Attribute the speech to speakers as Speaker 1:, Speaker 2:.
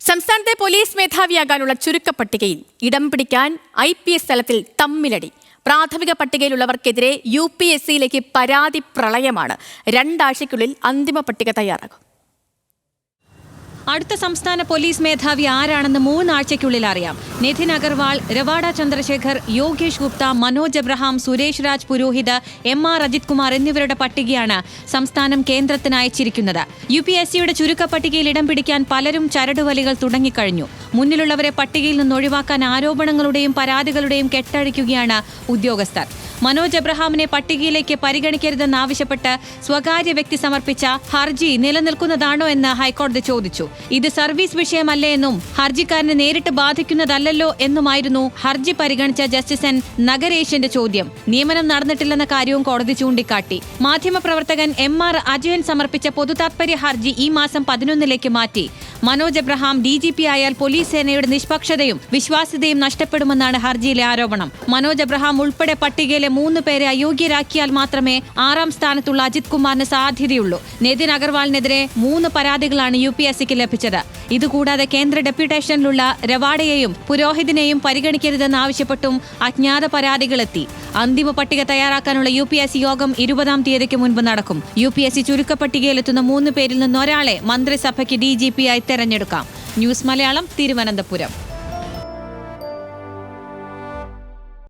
Speaker 1: സംസ്ഥാനത്തെ പോലീസ് മേധാവിയാകാനുള്ള ചുരുക്കപ്പട്ടികയിൽ ഇടം പിടിക്കാൻ IPS തലത്തിൽ തമ്മിലടി. പ്രാഥമിക പട്ടികയിലുള്ളവർക്കെതിരെ UPSCയിലേക്ക് പരാതി പ്രളയമാണ്. 2 ആഴ്ചയ്ക്കുള്ളിൽ അന്തിമ പട്ടിക തയ്യാറാകും.
Speaker 2: അടുത്ത സംസ്ഥാന പോലീസ് മേധാവി ആരാണെന്ന് 3 ആഴ്ചയ്ക്കുള്ളിൽ അറിയാം. നിതിൻ അഗർവാൾ, രവാഡ ചന്ദ്രശേഖർ, യോഗേഷ് ഗുപ്ത, മനോജ് എബ്രഹാം, സുരേഷ് രാജ് പുരോഹിത്, MR അജിത് കുമാർ എന്നിവരുടെ പട്ടികയാണ് സംസ്ഥാനം കേന്ദ്രത്തിന് അയച്ചിരിക്കുന്നത്. UPSCയുടെ ചുരുക്കപ്പട്ടികയിൽ ഇടം പിടിക്കാൻ പലരും ചരടുവലികൾ തുടങ്ങിക്കഴിഞ്ഞു. മുന്നിലുള്ളവരെ പട്ടികയിൽ നിന്ന് ഒഴിവാക്കാൻ ആരോപണങ്ങളുടെയും പരാതികളുടെയും കെട്ടഴിക്കുകയാണ് ഉദ്യോഗസ്ഥർ. മനോജ് എബ്രഹാമിനെ പട്ടികയിലേക്ക് പരിഗണിക്കരുതെന്നാവശ്യപ്പെട്ട് സ്വകാര്യ വ്യക്തി സമർപ്പിച്ച ഹർജി നിലനിൽക്കുന്നതാണോ എന്ന് ഹൈക്കോടതി ചോദിച്ചു. ഇത് സർവീസ് വിഷയമല്ലേ എന്നും ഹർജിക്കാരനെ നേരിട്ട് ബാധിക്കുന്നതല്ലോ എന്നുമായിരുന്നു ഹർജി പരിഗണിച്ച ജസ്റ്റിസ് N നഗരേഷിന്റെ ചോദ്യം. നിയമനം നടന്നിട്ടില്ലെന്ന കാര്യവും കോടതി ചൂണ്ടിക്കാട്ടി. മാധ്യമപ്രവർത്തകൻ MR അജയൻ സമർപ്പിച്ച പൊതുതാത്പര്യ ഹർജി ഈ മാസം 11 മാറ്റി. മനോജ് എബ്രഹാം DGP ആയാൽ പോലീസ് സേനയുടെ നിഷ്പക്ഷതയും വിശ്വാസ്യതയും നഷ്ടപ്പെടുമെന്നാണ് ഹർജിയിലെ ആരോപണം. മനോജ് എബ്രഹാം ഉൾപ്പെടെ പട്ടികയിലെ 3 പേരെ അയോഗ്യരാക്കിയാൽ മാത്രമേ 6ാം സ്ഥാനത്തുള്ള അജിത് കുമാറിന് സാധ്യതയുള്ളൂ. നിതിൻ അഗർവാളിനെതിരെ 3 പരാതികളാണ് UPSCക്ക് ലഭിച്ചത്. ഇതുകൂടാതെ കേന്ദ്ര ഡെപ്യൂട്ടേഷനിലുള്ള രവാഡയെയും പുരോഹിതിനെയും പരിഗണിക്കരുതെന്നാവശ്യപ്പെട്ടും അജ്ഞാത പരാതികളെത്തി. അന്തിമ പട്ടിക തയ്യാറാക്കാനുള്ള UPSC യോഗം 20-ാം തീയതിക്ക് മുൻപ് നടക്കും. UPSC ചുരുക്കപ്പട്ടികയിലെത്തുന്ന 3 പേരിൽ നിന്ന് ഒരാളെ മന്ത്രിസഭയ്ക്ക് DGP ആയി തെരഞ്ഞെടുക്കാം. ന്യൂസ് മലയാളം, തിരുവനന്തപുരം.